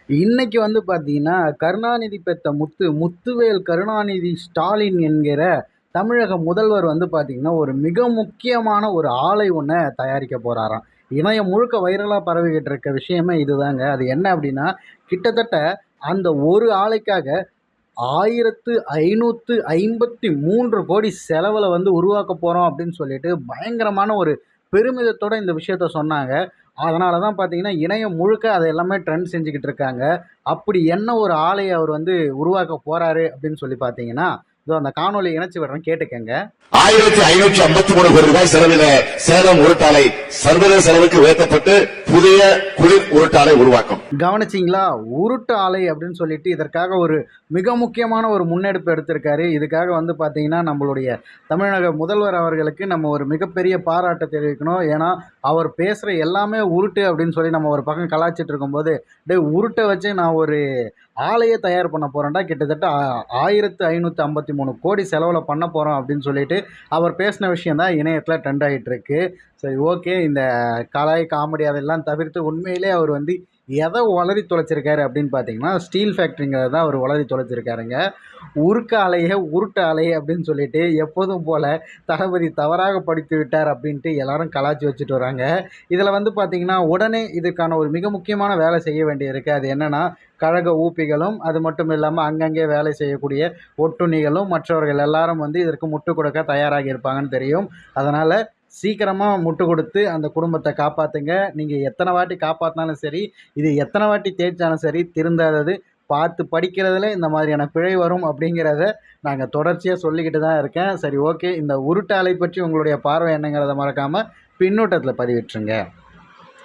இன்னைக்கு வந்து பார்த்தீங்கன்னா, கருணாநிதி பெத்த முத்து, முத்துவேல் கருணாநிதி ஸ்டாலின் என்கிற தமிழக முதல்வர் வந்து பார்த்தீங்கன்னா, ஒரு மிக முக்கியமான ஒரு ஆலை ஒண்ண தயாரிக்க போறாராம். இணையம் முழுக்க வைரலா பரவிக்கிட்டு இருக்க விஷயமே இதுதாங்க. அது என்ன அப்டின்னா, கிட்டத்தட்ட அந்த ஒரு ஆலைக்காக 1553,00,00,000 செலவுல வந்து உருவாக்க போறோம் அப்படின்னு சொல்லிட்டு பயங்கரமான ஒரு பெருமிதத்தோட இந்த விஷயத்த சொன்னாங்க. அதனால தான் பார்த்தீங்கன்னா, இணையம் முழுக்க அத எல்லாமே ட்ரெண்ட் செஞ்சுகிட்டு இருக்காங்க. அப்படி என்ன ஒரு ஆலைய அவர் வந்து உருவாக்க போறாரு அப்படின்னு சொல்லி பார்த்தீங்கன்னா, இதோ அந்த காணொளிய இணைச்சு விடுறேன் கேட்டுக்கங்க. 1553 கோடி ரூபாய் செலவில சேலம் உருட்டாலை சர்வதேச அளவுக்கு உயர்த்தப்பட்டு புதிய குளிர் உருட்டாலை உருவாக்கும். கவனிச்சிங்களா? உருட்டு ஆலை அப்படின்னு சொல்லிட்டு இதற்காக ஒரு மிக முக்கியமான ஒரு முன்னெடுப்பு எடுத்திருக்காரு. இதுக்காக வந்து பார்த்தீங்கன்னா, நம்மளுடைய தமிழக முதல்வர் அவர்களுக்கு நம்ம ஒரு மிகப்பெரிய பாராட்ட தெரிவிக்கணும். ஏன்னா, அவர் பேசுற எல்லாமே உருட்டு அப்படின்னு சொல்லி நம்ம ஒரு பக்கம் கலாய்ச்சிட்டு இருக்கும்போது, டேய் உருட்ட வச்சு நான் ஒரு ஆலையே தயார் பண்ண போறேன்டா. கிட்டத்தட்ட 1553 கோடி செலவுல பண்ண போறோம் அப்படின்னு சொல்லிட்டு அவர் பேசின விஷயம் தான் இணையத்துல ட்ரெண்ட் ஆயிட்டு இருக்கு. சரி, ஓகே. இந்த கலாய், காமெடி அதெல்லாம் தவிர்த்து உண்மையிலே அவர் வந்து எதை உளறி தொலைச்சிருக்காரு அப்படின்னு பார்த்தீங்கன்னா, ஸ்டீல் ஃபேக்ட்ரிங்கிறத தான் அவர் உளறி தொலைச்சிருக்காருங்க. உருக்கு ஆலைய, உருட்டு ஆலை அப்படின்னு சொல்லிட்டு எப்போதும் போல தளபதி தவறாக படித்து விட்டார் அப்படின்ட்டு எல்லாரும் கலாய்ச்சி வச்சுட்டு வராங்க. இதில் வந்து பார்த்தீங்கன்னா, உடனே இதுக்கான ஒரு மிக முக்கியமான வேலை செய்ய வேண்டியிருக்கு. அது என்னன்னா, கழக ஊப்பிகளும், அது மட்டும் இல்லாமல் அங்கங்கே வேலை செய்யக்கூடிய ஒட்டுண்ணிகளும், மற்றவர்கள் எல்லாரும் வந்து இதற்கு முட்டுக் கொடுக்க தயாராகி இருப்பாங்கன்னு தெரியும். அதனால் சீக்கிரமாக முட்டு கொடுத்து அந்த குடும்பத்தை காப்பாற்றுங்க. நீங்கள் எத்தனை வாட்டி காப்பாற்றினாலும் சரி, இது எத்தனை வாட்டி தேய்ச்சாலும் சரி, திருந்தாதது. பார்த்து படிக்கிறதுல இந்த மாதிரியான பிழை வரும் அப்படிங்கிறத நாங்கள் தொடர்ச்சியாக சொல்லிக்கிட்டு தான் இருக்கேன். சரி, ஓகே. இந்த உருட்டு ஆலை பற்றி உங்களுடைய பார்வை என்னங்கிறத மறக்காமல் பின்னூட்டத்தில் பதிவிட்டுருங்க.